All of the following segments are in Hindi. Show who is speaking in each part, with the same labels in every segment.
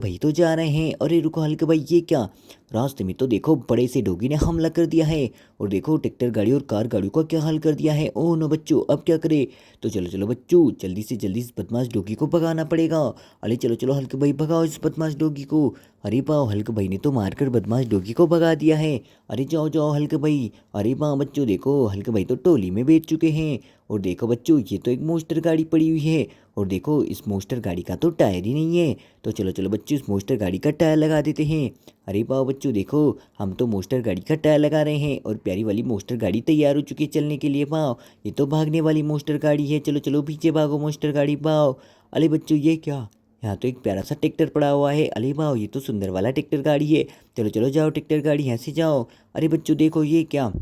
Speaker 1: भाई तो जा रहे हैं। अरे रुको हल्के भाई, ये क्या? रास्ते में तो देखो बड़े से डोगी ने हमला कर दिया है। और देखो ट्रैक्टर गाड़ी और कार गाड़ी का क्या हाल कर दिया है। ओह नो बच्चों, अब क्या करे? तो चलो चलो बच्चों, जल्दी से जल्दी इस बदमाश डोगी को भगाना पड़ेगा। अरे चलो चलो हल्के भाई, भगाओ इस बदमाश डोगी को। अरे पाओ, हल्के भाई ने तो मारकर बदमाश डोगी को भगा दिया है। अरे जाओ जाओ हल्के भाई। अरे वाह बच्चों, देखो हल्के भाई तो टोली में बैठ चुके हैं। और देखो बच्चों, ये तो एक मोस्टर गाड़ी पड़ी हुई है। और देखो इस मोस्टर गाड़ी का तो टायर ही नहीं है। तो चलो चलो बच्चों, इस मोस्टर गाड़ी का टायर लगा देते हैं। अरे वाह बच्चों, देखो हम तो मोस्टर गाड़ी का टायर लगा रहे हैं और प्यारी वाली मोस्टर गाड़ी तैयार हो चुकी है चलने के लिए। वाह, ये तो भागने वाली मोस्टर गाड़ी है। चलो चलो पीछे भागो मोस्टर गाड़ी, वाह। अरे बच्चों, ये क्या? यहाँ तो एक प्यारा सा ट्रैक्टर पड़ा हुआ है। अरे वाह, ये तो सुंदर वाला ट्रैक्टर गाड़ी है। चलो चलो जाओ ट्रैक्टर गाड़ी, यहाँ से जाओ। अरे बच्चों देखो, ये क्या?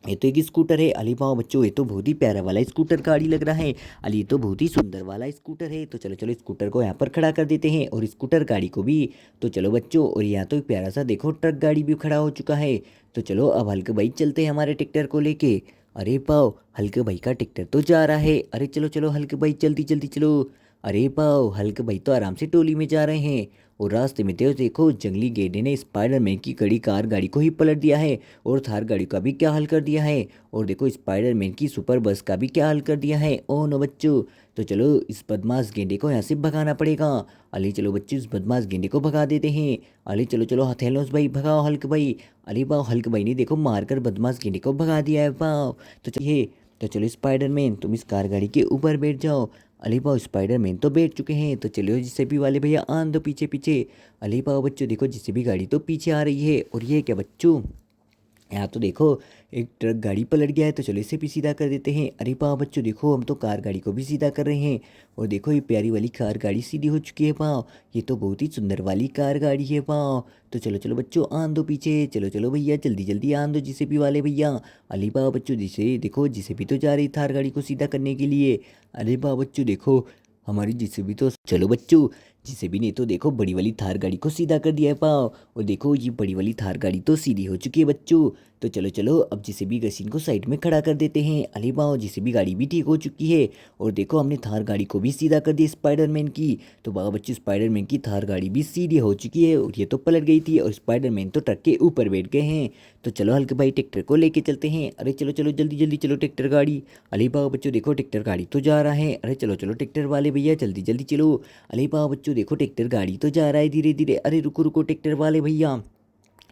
Speaker 1: ये तो एक स्कूटर है। अली वाह बच्चों, ये तो बहुत ही प्यारा वाला स्कूटर गाड़ी लग रहा है। अली, ये तो बहुत ही सुंदर वाला स्कूटर है। तो चलो चलो स्कूटर को यहाँ पर खड़ा कर देते हैं और स्कूटर गाड़ी को भी। तो चलो बच्चों, और यहाँ तो एक प्यारा सा देखो ट्रक गाड़ी भी खड़ा हो चुका है। तो चलो अब हल्के भाई चलते हैं हमारे ट्रैक्टर को लेके। अरे पाओ, हल्के भाई का ट्रैक्टर तो जा रहा है। अरे चलो चलो हल्के भाई, जल्दी जल्दी चलो। अरे पाओ, हल्के भाई तो आराम से टोली में जा रहे हैं। और रास्ते में तो देखो जंगली गेंडे ने स्पाइडरमैन की कड़ी कार गाड़ी को ही पलट दिया है। और थार गाड़ी का भी क्या हाल कर दिया है। और देखो स्पाइडरमैन की सुपर बस का भी क्या हाल कर दिया है। ओ नो बच्चों, तो चलो इस बदमाश गेंडे को यहाँ से भगाना पड़ेगा। अली चलो बच्चों, इस बदमाश गेंडे को भगा देते हैं। अली चलो चलो हथेलों से भाई, भगाओ हल्क भाई। अरे वाह, हल्क भाई ने देखो मारकर बदमाश गेंडे को भगा दिया है। वाह। तो चलिए, तो चलो स्पाइडरमैन, तुम इस कार गाड़ी के ऊपर बैठ जाओ। अली पाओ, स्पाइडरमैन तो बैठ चुके हैं। तो चलो जेसीबी वाले भैया आन दो पीछे पीछे। अली पाओ बच्चों, देखो जेसीबी गाड़ी तो पीछे आ रही है। और ये क्या बच्चों? यहाँ तो देखो एक ट्रक गाड़ी पलट गया है। तो चलो इसे भी सीधा कर देते हैं। अरे पाओ बच्चों, देखो हम तो कार गाड़ी को भी सीधा कर रहे हैं। और देखो ये प्यारी वाली कार गाड़ी सीधी हो चुकी है। पाओ, ये तो बहुत ही सुंदर वाली कार गाड़ी है। पाओ, तो चलो चलो बच्चों आन दो पीछे। चलो चलो भैया, जल्दी जल्दी आन दो जिसे भी वाले भैया। अली पाओ बच्चों, जिसे देखो जिसे भी तो जा रही थार गाड़ी को सीधा करने के लिए। अरे पाओ बच्चों, देखो हमारी जिसे भी तो, चलो बच्चों, जिसे भी ने तो देखो बड़ी वाली थार गाड़ी को सीधा कर दिया है। पाओ, और देखो ये बड़ी वाली थार गाड़ी तो सीधी हो चुकी है बच्चों। तो चलो चलो अब जिसे भी गसीन को साइड में खड़ा कर देते हैं। अरे वाह, जिसे भी गाड़ी भी ठीक हो चुकी है। और देखो हमने थार गाड़ी को भी सीधा कर दिया स्पाइडरमैन की। तो वाह बच्चे, स्पाइडरमैन की थार गाड़ी भी सीधी हो चुकी है और ये तो पलट गई थी और स्पाइडरमैन तो ट्रक के ऊपर बैठ गए हैं। तो चलो हल्के भाई ट्रैक्टर को लेके चलते हैं। अरे चलो चलो जल्दी जल्दी चलो ट्रैक्टर गाड़ी। अरे वाह बच्चों, देखो ट्रैक्टर गाड़ी तो जा रहा है। अरे चलो चलो ट्रैक्टर वाले भैया, जल्दी जल्दी चलो। अरे वाह बच्चों, देखो ट्रैक्टर गाड़ी तो जा रहा है धीरे धीरे। अरे रुको रुको ट्रैक्टर वाले भैया,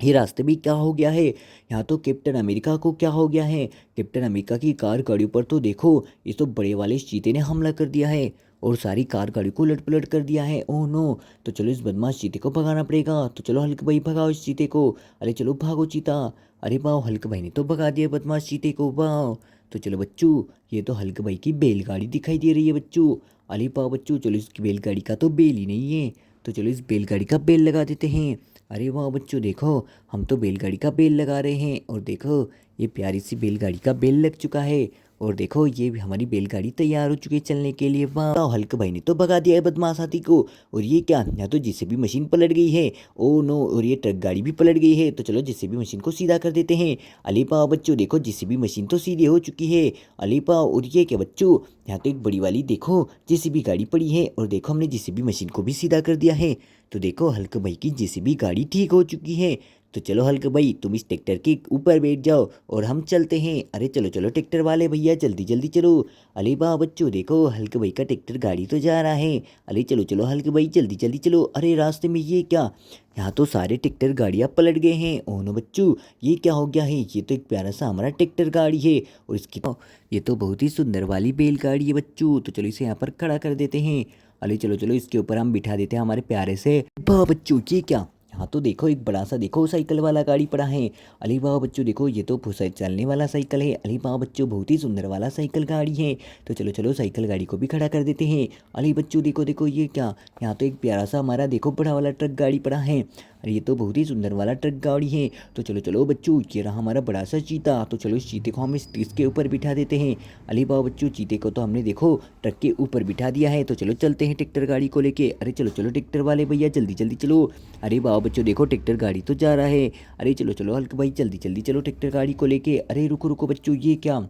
Speaker 1: ये रास्ते में क्या हो गया है? यहाँ तो कैप्टन अमेरिका को क्या हो गया है? कैप्टन अमेरिका की कार गाड़ियों पर तो देखो इस तो बड़े वाले चीते ने हमला कर दिया है और सारी कार गाड़ी को उलट पुलट कर दिया है। Oh no. तो चलो इस बदमाश चीते को भगाना पड़ेगा। तो चलो हल्क भाई, भगाओ इस चीते को। अरे चलो भागो चीता। अरे वाह, हल्क भाई ने तो भगा दिया बदमाश चीते को। वाह। तो चलो बच्चों, ये तो हल्क भाई की बैलगाड़ी दिखाई दे रही है बच्चों। अरे पाओ बच्चों, चलो इसकी बैलगाड़ी का तो बेल ही नहीं है। तो चलो इस बैलगाड़ी का बेल लगा देते हैं। अरे वाह बच्चों, देखो हम तो बैलगाड़ी का बेल लगा रहे हैं। और देखो ये प्यारी सी बैलगाड़ी का बेल लग चुका है। और देखो ये भी हमारी बैलगाड़ी तैयार हो चुकी है चलने के लिए। वाह, हल्क भाई ने तो भगा दिया है बदमाश हाथी को। और ये क्या? यहाँ तो जिससे भी मशीन पलट गई है। ओ नो, और ये ट्रक गाड़ी भी पलट गई है। तो चलो जिससे भी मशीन को सीधा कर देते हैं। अली पाओ बच्चों, देखो जिससे भी मशीन तो सीधी हो चुकी है। अली पाओ, और ये क्या बच्चों? यहाँ तो एक बड़ी वाली देखो जेसीबी गाड़ी पड़ी है। और देखो हमने जेसीबी मशीन को भी सीधा कर दिया है। तो देखो हल्क भाई की जेसीबी गाड़ी ठीक हो चुकी है। तो चलो हल्क भाई, तुम इस ट्रैक्टर के ऊपर बैठ जाओ और हम चलते हैं। अरे चलो चलो ट्रैक्टर वाले भैया, जल्दी जल्दी चलो। अरे वाह बच्चों, देखो हल्क भाई का ट्रैक्टर गाड़ी तो जा रहा है। अरे चलो चलो हल्क भाई, जल्दी जल्दी चलो। अरे रास्ते में ये क्या? यहाँ तो सारे ट्रैक्टर गाड़ियाँ पलट गए हैं। ओह नो बच्चों, ये क्या हो गया है? ये तो एक प्यारा सा हमारा ट्रैक्टर गाड़ी है। और इसकी तो ये तो बहुत ही सुंदर वाली बैलगाड़ी है बच्चों। तो चलो इसे यहाँ पर खड़ा कर देते हैं। अरे चलो चलो इसके ऊपर हम बिठा देते हैं हमारे प्यारे से। वाह बच्चों, ये क्या? यहाँ तो देखो एक बड़ा सा देखो साइकिल वाला गाड़ी पड़ा है। अली वाह बच्चों, देखो ये तो चलने वाला साइकिल है। अली वाह बच्चों, बहुत ही सुंदर वाला साइकिल गाड़ी है। तो चलो चलो साइकिल गाड़ी को भी खड़ा कर देते हैं। अली बच्चों देखो देखो, ये क्या? यहाँ तो एक प्यारा सा हमारा देखो बड़ा वाला ट्रक गाड़ी पड़ा है। अरे ये तो बहुत ही सुंदर वाला ट्रक गाड़ी है। तो चलो चलो बच्चों, ये रहा हमारा बड़ा सा चीता। तो चलो इस चीते को हम इसके ऊपर बिठा देते हैं। अली वाह बच्चों, चीते को तो हमने देखो ट्रक के ऊपर बिठा दिया है। तो चलो चलते हैं ट्रैक्टर गाड़ी को लेके। अरे चलो चलो ट्रैक्टर वाले भैया, जल्दी जल्दी चलो। अरे वाह बच्चों, देखो ट्रैक्टर गाड़ी तो जा रहा है। अरे चलो चलो हल्क भाई, जल्दी जल्दी चलो ट्रैक्टर गाड़ी को लेके। अरे रुको रुको बच्चों, ये क्या?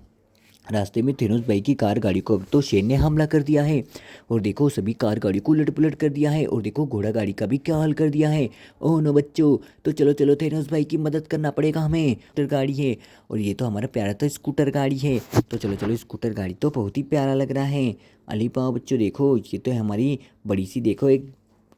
Speaker 1: रास्ते में थेनोस भाई की कार गाड़ी को अब तो शेर ने हमला कर दिया है और देखो सभी कार गाड़ी को उलट पुलट कर दिया है और देखो घोड़ा गाड़ी का भी क्या हाल कर दिया है। ओह नो बच्चों, तो चलो चलो थेनोस भाई की मदद करना पड़ेगा हमें। स्कूटर गाड़ी है और ये तो हमारा प्यारा तो स्कूटर गाड़ी है। तो चलो चलो, स्कूटर गाड़ी तो बहुत ही प्यारा लग रहा है। अली पाओ बच्चों देखो, ये तो है हमारी बड़ी सी, देखो एक,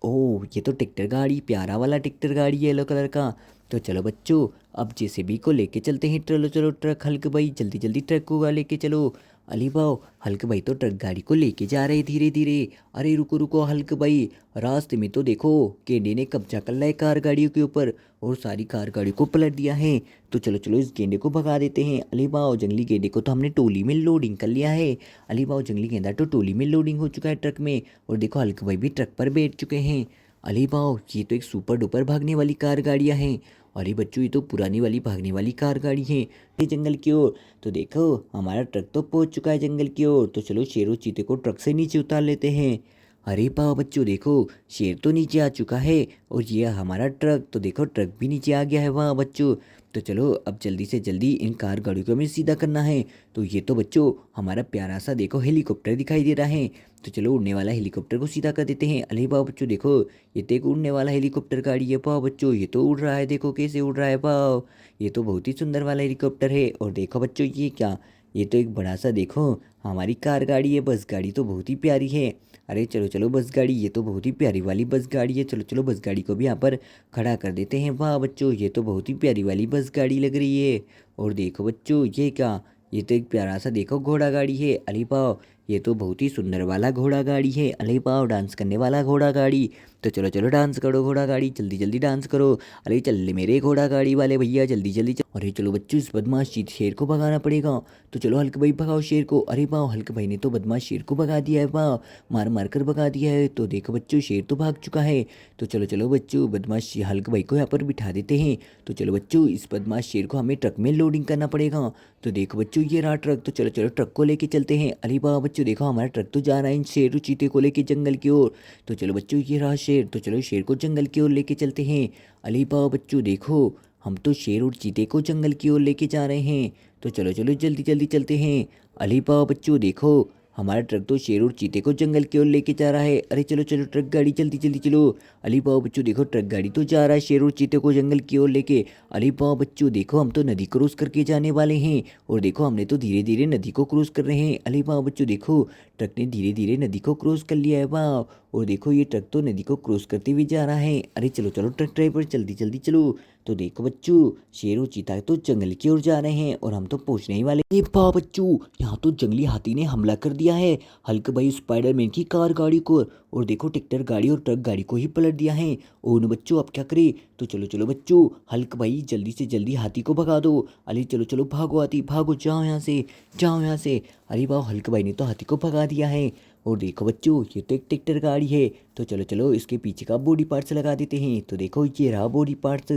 Speaker 1: ओह ये तो ट्रैक्टर गाड़ी, प्यारा वाला ट्रैक्टर गाड़ी है येलो कलर का। तो चलो बच्चों, अब जेसीबी को लेके चलते हैं। चलो चलो ट्रक हल्क भाई, जल्दी जल्दी ट्रक को लेके चलो। अली भाओ, हल्क भाई तो ट्रक गाड़ी को लेके जा रहे धीरे धीरे। अरे रुको रुको हल्क भाई, रास्ते में तो देखो गेंडे ने कब्जा कर लिया है कार गाड़ियों के ऊपर और सारी कार गाड़ियों को पलट दिया है। तो चलो चलो इस गेंडे को भगा देते हैं। अली भाओ, जंगली गेंडे को तो हमने टोली में लोडिंग कर लिया है। अली भाओ, जंगली गेंडा तो टोली में लोडिंग हो चुका है ट्रक में और देखो हल्क भाई भी ट्रक पर बैठ चुके हैं। अली भाओ, ये तो एक सुपर डुपर भागने वाली कार गाड़ियाँ हैं। अरे बच्चों, ये तो पुरानी वाली भागने वाली कार गाड़ी है ये जंगल की ओर। तो देखो हमारा ट्रक तो पहुंच चुका है जंगल की ओर। तो चलो शेरों चीते को ट्रक से नीचे उतार लेते हैं। अरे पाओ बच्चों देखो, शेर तो नीचे आ चुका है और ये हमारा ट्रक, तो देखो ट्रक भी नीचे आ गया है वहाँ बच्चों। तो चलो अब जल्दी से जल्दी इन कार गाड़ियों को हमें सीधा करना है। तो ये तो बच्चों हमारा प्यारा सा देखो हेलीकॉप्टर दिखाई दे रहा है। तो चलो उड़ने वाला हेलीकॉप्टर को सीधा कर देते हैं। अरे पाओ बच्चों देखो, ये तो एक उड़ने वाला हेलीकॉप्टर गाड़ी है। पाओ बच्चों, ये तो उड़ रहा है, देखो कैसे उड़ रहा है पाओ। ये तो बहुत ही सुंदर वाला हेलीकॉप्टर है। और देखो बच्चों ये क्या, ये तो एक बड़ा सा देखो हमारी कार गाड़ी है। बस गाड़ी तो बहुत ही प्यारी है। अरे चलो चलो बस गाड़ी, ये तो बहुत ही प्यारी वाली बस गाड़ी है। चलो चलो बस गाड़ी को भी यहाँ पर खड़ा कर देते हैं। वाह बच्चों, ये तो बहुत ही प्यारी वाली बस गाड़ी लग रही है। और देखो बच्चों ये क्या, ये तो एक प्यारा सा देखो घोड़ा गाड़ी है। अली पाओ, ये तो बहुत ही सुंदर वाला घोड़ा गाड़ी है। अली पाओ, डांस करने वाला घोड़ा गाड़ी। तो चलो चलो डांस करो घोड़ा गाड़ी, जल्दी जल्दी डांस करो। अरे चल ले मेरे घोड़ा गाड़ी वाले भैया, जल्दी जल्दी चल। अरे चलो बच्चों, इस बदमाश शेर को भगाना पड़ेगा। तो चलो हल्क भाई भगाओ शेर को। अरे वाह, हल्क भाई ने तो बदमाश शेर को भगा दिया है। वाह, मार मार कर भगा दिया है। तो देखो बच्चों, शेर तो भाग चुका है। तो चलो चलो बच्चों, बदमाश हल्क भाई को यहाँ पर बिठा देते हैं। तो चलो बच्चों, इस बदमाश शेर को हमें ट्रक में लोडिंग करना पड़ेगा। तो देखो बच्चों, ये रहा ट्रक। तो चलो चलो ट्रक को लेके चलते हैं। अरे वाह बच्चों देखो, हमारा ट्रक तो जा रहा है इन शेर चीते को लेके जंगल की ओर। तो चलो बच्चों, ये रहा शेर। तो चलो शेर को जंगल की ओर लेके चलते हैं। अली पाओ बच्चों देखो, हम तो शेर और चीते को जंगल की ओर लेके जा रहे हैं। तो चलो चलो जल्दी जल्दी चलते हैं। अली पाओ बच्चों देखो, हमारा ट्रक तो शेर और चीते को जंगल की ओर लेके जा रहा है। अरे चलो चलो ट्रक गाड़ी जल्दी जल्दी चलो। अली पाओ बच्चों देखो, ट्रक गाड़ी तो जा रहा है शेर और चीते को जंगल की ओर लेके। अली पाओ बच्चों देखो, हम तो नदी क्रॉस करके जाने वाले हैं और देखो हमने तो धीरे धीरे नदी को क्रॉस कर रहे हैं। अली पाओ बच्चों देखो, ट्रक ने धीरे धीरे नदी को क्रॉस कर लिया है। वाह, और देखो ये ट्रक तो नदी को क्रॉस करते हुए जा रहा है। अरे चलो चलो ट्रक ड्राइवर जल्दी जल्दी चलो। तो देखो बच्चों, शेर और चीता तो जंगल की ओर जा रहे हैं और हम तो पहुंचने ही वाले। ये वाह बच्चों, यहाँ तो जंगली हाथी ने हमला कर दिया है हल्क भाई स्पाइडरमैन की कार गाड़ी को। और देखो ट्रैक्टर गाड़ी और ट्रक गाड़ी को ही पलट दिया है। ओ नो बच्चों, अब क्या करें। तो चलो चलो बच्चों, हल्क भाई जल्दी से जल्दी हाथी को भगा दो। अरे चलो चलो भागो हाथी भागो, जाओ यहाँ से, जाओ यहाँ से। अरे वाह, हल्क भाई ने तो हाथी को भगा दिया है। और देखो बच्चों, ये तो एक ट्रैक्टर गाड़ी है। तो चलो चलो इसके पीछे का बॉडी पार्ट्स लगा देते हैं। तो देखो ये रहा बॉडी पार्ट्स।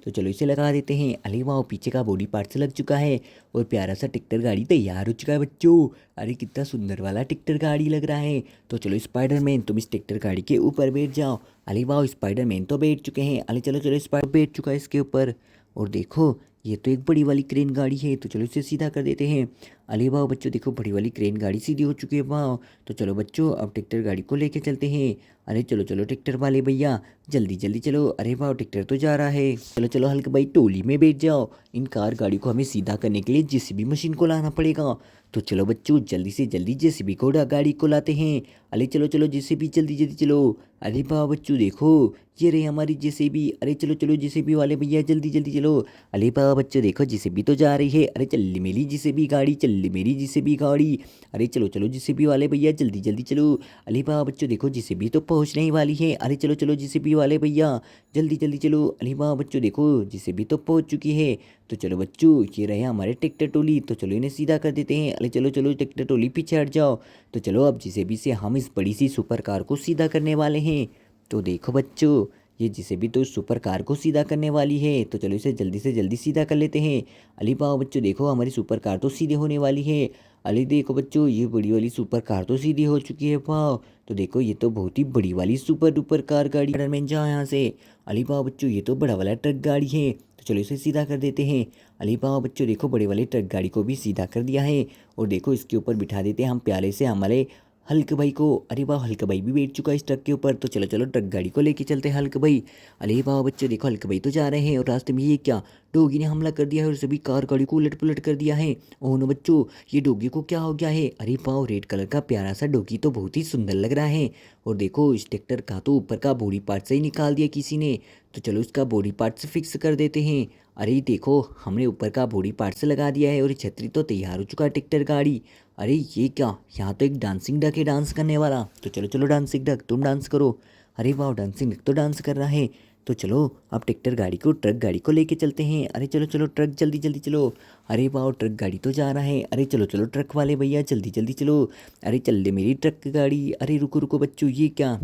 Speaker 1: तो चलो इसे लगा देते हैं। अरे वाह, पीछे का बॉडी पार्ट्स लग चुका है और प्यारा सा ट्रैक्टर गाड़ी तैयार हो चुका है बच्चों। अरे कितना सुंदर वाला ट्रैक्टर गाड़ी लग रहा है। तो चलो स्पाइडरमैन, तुम इस ट्रैक्टर गाड़ी के ऊपर बैठ जाओ। अरे वाह, स्पाइडरमैन तो बैठ चुके हैं। अरे चलो चलो, स्पाइडर बैठ चुका है इसके ऊपर। और देखो ये तो एक बड़ी वाली क्रेन गाड़ी है। तो चलो इसे सीधा कर देते हैं। अरे वाह बच्चों देखो, बड़ी वाली क्रेन गाड़ी सीधी हो चुकी है। वाह, तो चलो बच्चों, अब ट्रैक्टर गाड़ी को लेके चलते हैं। अरे चलो चलो ट्रैक्टर वाले भैया, जल्दी जल्दी चलो। अरे वाह, ट्रैक्टर तो जा रहा है। चलो चलो हल्क भाई, टोली में बैठ जाओ। इन कार गाड़ी को हमें सीधा करने के लिए जेसीबी मशीन को लाना पड़ेगा। तो चलो बच्चों, जल्दी से जल्दी जेसीबी को गाड़ी को लाते हैं। अरे चलो चलो जेसीबी जल्दी जल्दी चलो। अरे वाह बच्चों देखो, ये रही हमारी जेसीबी। अरे चलो चलो जेसीबी वाले भैया, जल्दी जल्दी चलो। अरे वाह बच्चों देखो, जेसीबी तो जा रही है। अरे चल मेरी जेसीबी गाड़ी, चल मेरी जेसीबी गाड़ी। अरे चलो चलो जेसीबी वाले भैया, जल्दी जल्दी चलो। अरे वाह बच्चों देखो, जेसीबी तो पहुंचने ही वाली है। अरे चलो चलो जेसीबी वाले भैया, जल्दी जल्दी चलो। अरे वाह बच्चों देखो, जेसीबी तो पहुंच चुकी है। तो चलो बच्चों, ये रहे हमारे ट्रैक्टर टोली। तो चलो इन्हें सीधा कर देते हैं। अरे चलो चलो ट्रैक्टर टोली पीछे हट जाओ। तो चलो अब जेसीबी से हम इस बड़ी सी सुपर कार को सीधा करने वाले हैं। तो देखो बच्चों, ये जेसीबी तो सुपर कार को सीधा करने वाली है। तो चलो इसे जल्दी से जल्दी सीधा कर लेते हैं। अली वाह बच्चों देखो, हमारी सुपर कार तो सीधे होने वाली है। अली देखो बच्चों, ये बड़ी वाली सुपर कार तो सीधी हो चुकी है। वाह, तो देखो ये तो बहुत ही बड़ी वाली सुपर डुपर कार गाड़ी मैन जाओ यहाँ से। अली वाह बच्चों, ये तो बड़ा वाला ट्रक गाड़ी है। तो चलो इसे सीधा कर देते हैं। अरे वाह बच्चों, देखो बड़े वाले ट्रक गाड़ी को भी सीधा कर दिया है। और देखो इसके ऊपर बिठा देते हैं हम प्याले से हमारे हल्क भाई को। अरे वाह, हल्क भाई भी बैठ चुका है इस ट्रक के ऊपर। तो चलो चलो ट्रक गाड़ी को लेके चलते हैं हल्क भाई। अरे वाह बच्चों, देखो हल्क भाई तो जा रहे हैं और रास्ते में ये क्या, डोगी ने हमला कर दिया है और सभी कार गाड़ी को उलट पुलट कर दिया है। ओह नो बच्चों, ये डोगी को क्या हो गया है। अरे वाह, रेड कलर का प्यारा सा डोगी तो बहुत ही सुंदर लग रहा है। और देखो इस ट्रैक्टर का तो ऊपर का बॉडी पार्ट से ही निकाल दिया किसी ने। तो चलो इसका बॉडी पार्ट से फिक्स कर देते हैं। अरे देखो, हमने ऊपर का बॉडी पार्ट से लगा दिया है और ये छतरी तो तैयार हो चुका है ट्रैक्टर गाड़ी। अरे ये क्या, यहाँ तो एक डांसिंग डक है डांस करने वाला। तो चलो चलो डांसिंग डक तुम डांस करो। अरे वाह, डांसिंग डक तो डांस कर रहा है। तो चलो अब ट्रैक्टर गाड़ी को ट्रक गाड़ी को लेके चलते हैं। अरे चलो चलो ट्रक जल्दी जल्दी चलो। अरे वाह, ट्रक गाड़ी तो जा रहा है। अरे चलो चलो ट्रक वाले भैया जल्दी जल्दी चलो। अरे चल दे मेरी ट्रक गाड़ी। अरे रुको रुको बच्चों, ये क्या,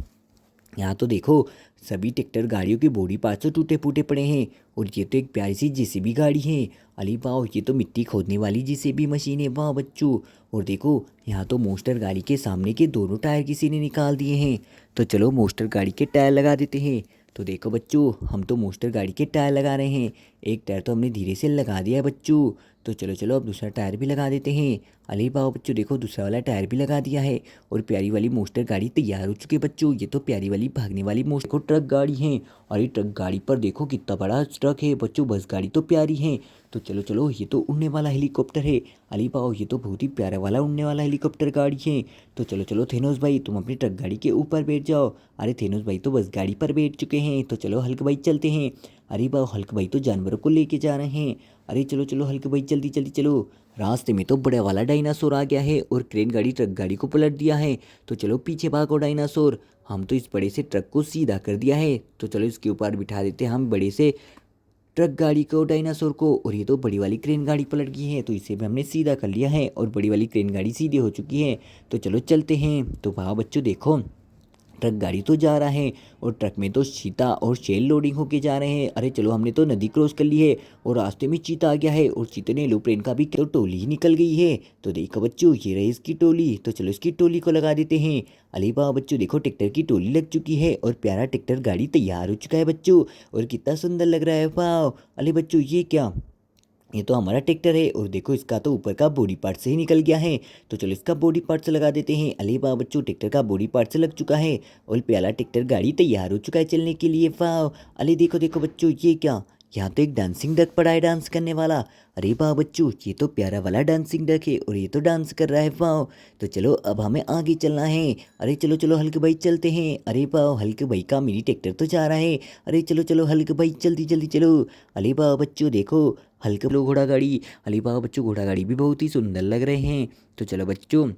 Speaker 1: यहाँ तो देखो सभी ट्रैक्टर गाड़ियों के बॉडी पार्ट्स तो टूटे फूटे पड़े हैं। और ये तो एक प्यारी सी जेसीबी गाड़ी है। अरे वाह, ये तो मिट्टी खोदने वाली जेसीबी मशीन है। वाह बच्चों, और देखो यहाँ तो मोस्टर गाड़ी के सामने के दोनों टायर किसी ने निकाल दिए हैं। तो चलो मोस्टर गाड़ी के टायर लगा देते हैं। तो देखो बच्चों, हम तो मोस्टर गाड़ी के टायर लगा रहे हैं। एक टायर तो हमने धीरे से लगा दिया है बच्चों। तो चलो चलो अब दूसरा टायर भी लगा देते हैं। अरे वाह बच्चों, देखो दूसरा वाला टायर भी लगा दिया है और प्यारी वाली मोस्टर गाड़ी तैयार हो चुकी है बच्चों। ये तो प्यारी वाली भागने वाली मोस्टर को ट्रक गाड़ी है। और ये ट्रक गाड़ी पर देखो कितना बड़ा ट्रक है बच्चों। बस गाड़ी तो प्यारी है। तो चलो चलो, ये तो उड़ने वाला हेलीकॉप्टर है। अरे वाह, ये तो बहुत ही प्यारा वाला उड़ने वाला हेलीकॉप्टर गाड़ी है। तो चलो चलो थेनोस भाई, तुम अपनी ट्रक गाड़ी के ऊपर बैठ जाओ। अरे थेनोस भाई तो बस गाड़ी पर बैठ चुके हैं। तो चलो हल्क भाई चलते हैं। अरे वाह, हल्क भाई तो जानवरों को लेके जा रहे हैं। अरे चलो चलो हल्क भाई जल्दी जल्दी चलो। रास्ते में तो बड़ा वाला डायनासोर आ गया है और क्रेन गाड़ी ट्रक गाड़ी को पलट दिया है। तो चलो पीछे भागो डायनासोर। हम तो इस बड़े से ट्रक को सीधा कर दिया है। तो चलो इसके ऊपर बिठा देते हैं हम बड़े से ट्रक गाड़ी को, डायनासोर को। और ये तो बड़ी वाली क्रेन गाड़ी पलट गई है, तो इसे भी हमने सीधा कर लिया है और बड़ी वाली क्रेन गाड़ी सीधी हो चुकी है। तो चलो चलते हैं। तो वाह बच्चों देखो, ट्रक गाड़ी तो जा रहा है और ट्रक में तो चीता और शेर लोडिंग होके जा रहे हैं। अरे चलो, हमने तो नदी क्रॉस कर ली है और रास्ते में चीता आ गया है और चीते ने एरोप्लेन का भी तो टोली ही निकल गई है। तो देखो बच्चों, ये रही इसकी टोली। तो चलो इसकी टोली को लगा देते हैं। अरे वाह बच्चों, देखो ट्रैक्टर की टोली लग चुकी है और प्यारा ट्रैक्टर गाड़ी तैयार हो चुका है बच्चों। और कितना सुंदर लग रहा है। वाह, अरे बच्चों ये क्या, ये तो हमारा ट्रैक्टर है और देखो इसका तो ऊपर का बॉडी पार्ट से ही निकल गया है। तो चलो इसका बॉडी पार्ट से लगा देते हैं। अरे वाह बच्चों, ट्रैक्टर का बॉडी पार्ट से लग चुका है और प्याला ट्रैक्टर गाड़ी तैयार हो चुका है चलने के लिए। वाह, अरे देखो देखो बच्चों, ये क्या, यहाँ तो एक डांसिंग डक पड़ा है डांस करने वाला। अरे वाह बच्चों, ये तो प्यारा वाला डांसिंग डक है और ये तो डांस कर रहा है। वाह, तो चलो अब हमें आगे चलना है। अरे चलो चलो हल्क भाई चलते हैं। अरे वाह, हल्क भाई का मिनी ट्रैक्टर तो जा रहा है। अरे चलो चलो हल्क भाई जल्दी जल्दी चलो। अरे वाह बच्चों देखो, हल्के लो घोड़ा गाड़ी। अरे वाह बच्चों, घोड़ा गाड़ी भी बहुत ही सुंदर लग रहे हैं। तो चलो बच्चों,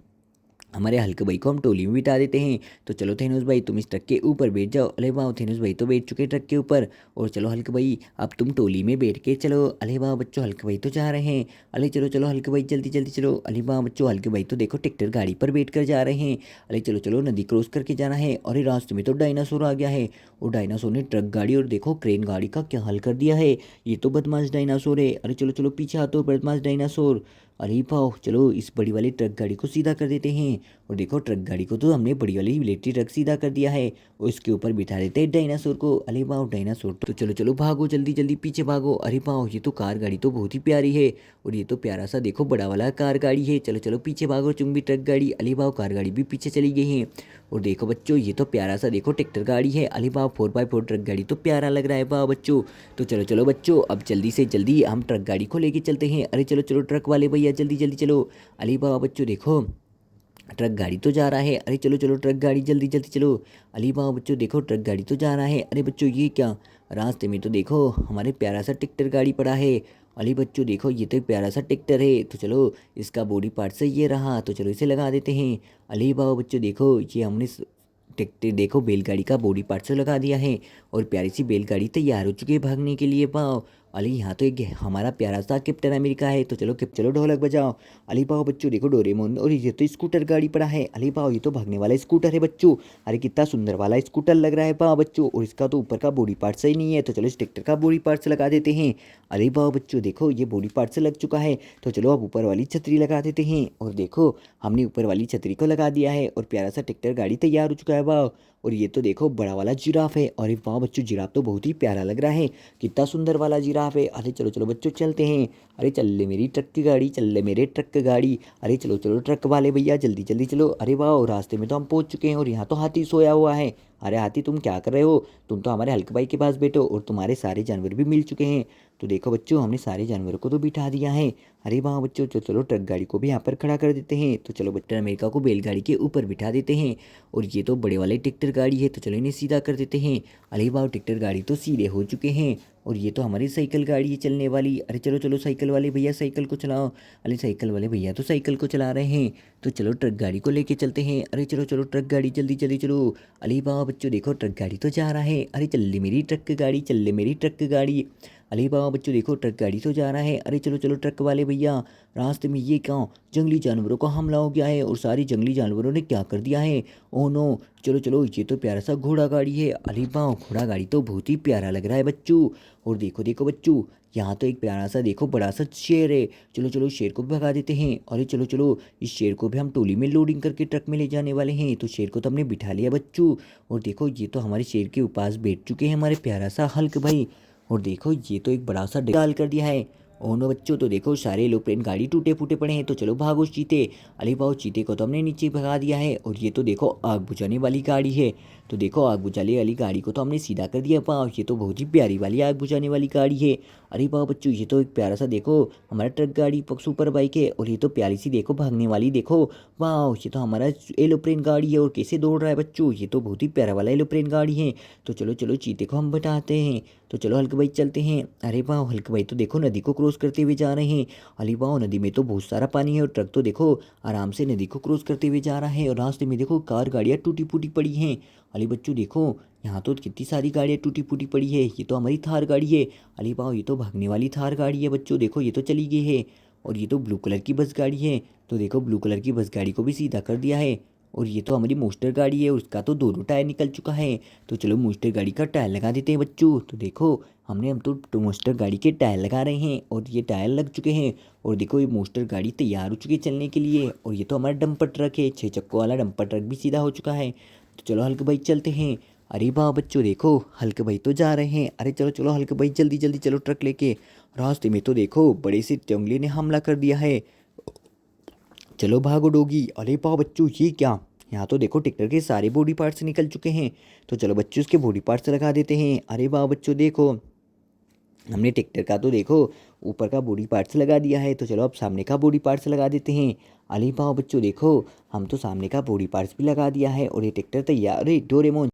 Speaker 1: हमारे हल्के भाई को हम टोली में बिठा देते हैं। तो चलो थेनोस भाई तुम इस ट्रक के ऊपर बैठ जाओ। अरे वाह, थेनोस भाई तो बैठ चुके ट्रक के ऊपर। और चलो हल्के भाई, अब तुम टोली में बैठ के चलो। अरे वाह बच्चों, हल्के भाई तो जा रहे हैं। अरे चलो चलो हल्के भाई जल्दी जल्दी चलो। अरे वाह बच्चों, हल्के भाई तो देखो ट्रैक्टर गाड़ी पर बैठ कर जा रहे हैं। अरे चलो चलो, नदी क्रॉस करके जाना है। और रास्ते में तो डायनासोर आ गया है और डायनासोर ने ट्रक गाड़ी और देखो क्रेन गाड़ी का क्या हाल कर दिया है। ये तो बदमाश डायनासोर है। अरे चलो चलो पीछे हाथों बदमाश डायनासोर। अरे पाओ, चलो इस बड़ी वाली ट्रक गाड़ी को सीधा कर देते हैं। और देखो ट्रक गाड़ी को तो हमने बड़ी वाली मिलिट्री ट्रक सीधा कर दिया है और इसके ऊपर बिठा देते हैं डायनासोर को। अरे वाह डायनासोर, तो चलो चलो भागो जल्दी जल्दी पीछे भागो। अरे पाओ, ये तो कार गाड़ी तो बहुत ही प्यारी है और ये तो प्यारा सा देखो बड़ा वाला कार गाड़ी है। चलो चलो पीछे भागो चुंबी ट्रक गाड़ी। अरे वाह, कार गाड़ी भी पीछे चली गई है। और देखो बच्चों, ये तो प्यारा सा देखो ट्रैक्टर गाड़ी है। अरे वाह, 4x4 ट्रक गाड़ी तो प्यारा लग रहा है। वाह बच्चों, तो चलो चलो बच्चों, अब जल्दी से जल्दी हम ट्रक गाड़ी को लेके चलते हैं। अरे चलो चलो ट्रक वाले भैया जल्दी जल्दी चलो। अरे वाह बच्चों देखो, ट्रक गाड़ी तो जा रहा है। अरे चलो चलो ट्रक गाड़ी जल्दी जल्दी चलो। अली वाह बच्चों देखो, ट्रक गाड़ी तो जा रहा है। अरे बच्चों ये क्या, रास्ते में तो देखो हमारे प्यारा सा ट्रैक्टर गाड़ी पड़ा है। अली बच्चों देखो, ये तो एक प्यारा सा ट्रैक्टर है। तो चलो इसका बॉडी पार्ट से ये रहा, तो चलो इसे लगा देते हैं। अली वाह बच्चों देखो, ये हमने ट्रैक्टर देखो बैलगाड़ी का बॉडी पार्ट से लगा दिया है और प्यारी सी बैलगाड़ी तैयार हो चुकी है भागने के लिए। पाओ अली, यहाँ तो एक हमारा प्यारा सा कैप्टन अमेरिका है। तो चलो चलो ढोलक बजाओ। अली पाओ बच्चों देखो डोरेमोन, और ये तो स्कूटर गाड़ी पड़ा है। अली पाओ, ये तो भागने वाला स्कूटर है बच्चों। अरे कितना सुंदर वाला स्कूटर लग रहा है पाओ बच्चों, और इसका तो ऊपर का बॉडी पार्ट सही नहीं है। तो चलो इस ट्रैक्टर का बॉडी पार्ट से लगा देते हैं। अरे पाओ बच्चों देखो, ये बॉडी पार्ट से लग चुका है। तो चलो अब ऊपर वाली छतरी लगा देते हैं। और देखो हमने ऊपर वाली छतरी को लगा दिया है और प्यारा सा ट्रैक्टर गाड़ी तैयार हो चुका है। वाह, और ये तो देखो बड़ा वाला जिराफ है। अरे वाह बच्चों, जिराफ तो बहुत ही प्यारा लग रहा है, कितना सुंदर वाला जिराफ है। अरे चलो चलो बच्चों चलते हैं। अरे चल ले मेरी ट्रक की गाड़ी, चल ले मेरे ट्रक की गाड़ी। अरे चलो चलो ट्रक वाले भैया जल्दी जल्दी चलो। अरे वाह, रास्ते में तो हम पहुंच चुके हैं और यहाँ तो हाथी सोया हुआ है। अरे हाथी तुम क्या कर रहे हो? तुम तो हमारे हल्क भाई के पास बैठो, और तुम्हारे सारे जानवर भी मिल चुके हैं। तो देखो बच्चों, हमने सारे जानवरों को तो बिठा दिया है। अरे वाह बच्चों, तो चलो ट्रक गाड़ी को भी यहाँ पर खड़ा कर देते हैं। तो चलो बच्चों, अमेरिका को बैलगाड़ी के ऊपर बिठा देते हैं। और ये तो बड़े वाले ट्रैक्टर गाड़ी है, तो चलो इन्हें सीधा कर देते हैं। अरे वाह, ट्रैक्टर गाड़ी तो सीधे हो चुके हैं। और ये तो हमारी साइकिल गाड़ी है चलने वाली। अरे चलो चलो साइकिल वाले भैया साइकिल को चलाओ। अरे साइकिल वाले भैया तो साइकिल को चला रहे हैं। तो चलो ट्रक गाड़ी को लेके चलते हैं। अरे चलो चलो ट्रक गाड़ी जल्दी जल्दी चलो। अरे वाह बच्चों, देखो ट्रक गाड़ी तो जा रहा है। अरे चल ले मेरी ट्रक की गाड़ी, चल ले मेरी ट्रक की गाड़ी। अरे वाह बच्चों, देखो ट्रक गाड़ी तो जा रहा है। अरे चलो चलो ट्रक वाले भैया, रास्ते में ये क्या, जंगली जानवरों का हमला हो गया है और सारी जंगली जानवरों ने क्या कर दिया है। ओह नो, चलो चलो, ये तो प्यारा सा घोड़ा गाड़ी है। अरे वाह, घोड़ा गाड़ी तो बहुत ही प्यारा लग रहा है बच्चों। और देखो देखो बच्चों, यहाँ तो एक प्यारा सा देखो बड़ा सा शेर है। चलो चलो शेर को भी भगा देते हैं। अरे चलो चलो, इस शेर को भी हम टोली में लोडिंग करके ट्रक में ले जाने वाले हैं। तो शेर को तो हमने बिठा लिया बच्चों। और देखो ये तो हमारे शेर के पास बैठ चुके हैं हमारे प्यारा सा हल्क भाई। और देखो ये तो एक बड़ा सा डाल कर दिया है। ओनो बच्चों, तो देखो सारे एरोप्लेन गाड़ी टूटे फूटे पड़े हैं। तो चलो भागो चीते। अरे वाह, चीते को तो हमने नीचे भगा दिया है। और ये तो देखो आग बुझाने वाली गाड़ी है। तो देखो आग बुझाने वाली गाड़ी को तो हमने सीधा कर दिया। वाह, ये तो बहुत ही प्यारी वाली आग बुझाने वाली गाड़ी है। अरे वाह बच्चों, ये तो एक प्यारा सा देखो हमारा ट्रक गाड़ी सुपर बाइक है। और ये तो प्यारी सी देखो भागने वाली देखो। वाह, ये तो हमारा एरोप्लेन गाड़ी है और कैसे दौड़ रहा है बच्चों, ये तो बहुत ही प्यारा वाला एरोप्लेन गाड़ी है। तो चलो चलो चीते को हम बताते हैं। तो चलो हल्क भाई चलते हैं। अरे वाह, हल्क भाई तो देखो नदी को क्रॉस करते हुए जा रहे हैं। अरे वाह, नदी में तो बहुत सारा पानी है और ट्रक तो देखो आराम से नदी को क्रॉस करते हुए जा रहा है। और रास्ते में देखो कार गाड़ियाँ टूटी फूटी पड़ी हैं। अरे बच्चों देखो, यहाँ तो कितनी सारी गाड़ियाँ टूटी फूटी पड़ी है। ये तो हमारी थार गाड़ी है। अरे वाह, ये तो भागने वाली थार गाड़ी है बच्चों, देखो ये तो चली गई है। और ये तो ब्लू कलर की बस गाड़ी है। तो देखो ब्लू कलर की बस गाड़ी को भी सीधा कर दिया है। और ये तो हमारी मोस्टर गाड़ी है, उसका तो दोनों टायर निकल चुका है। तो चलो मोस्टर गाड़ी का टायर लगा देते हैं बच्चों। तो देखो हम तो मोस्टर गाड़ी के टायर लगा रहे हैं और ये टायर लग चुके हैं। और देखो ये मोस्टर गाड़ी तैयार हो चुकी है चलने के लिए। और ये तो हमारा डंपर ट्रक है, 6 चक्कों वाला डंपर ट्रक भी सीधा हो चुका है। तो चलो हल्क भाई चलते हैं। अरे वाह बच्चों, देखो हल्क भाई तो जा रहे हैं। अरे चलो चलो हल्क भाई जल्दी जल्दी चलो ट्रक लेके। रास्ते में तो देखो बड़े से जंगली ने हमला कर दिया है। चलो भागो डोगी। अरे वाह बच्चों, ये क्या, यहाँ तो देखो ट्रैक्टर के सारे बॉडी पार्ट्स निकल चुके हैं। तो चलो बच्चों उसके बॉडी पार्ट्स लगा देते हैं। अरे वाह बच्चों, देखो हमने ट्रैक्टर का तो देखो ऊपर का बॉडी पार्ट्स लगा दिया है। तो चलो अब सामने का बॉडी पार्ट्स लगा देते हैं। अरे वाह बच्चों, देखो हम तो सामने का बॉडी पार्ट्स भी लगा दिया है और ये ट्रैक्टर तैयार। अरे डोरेमोन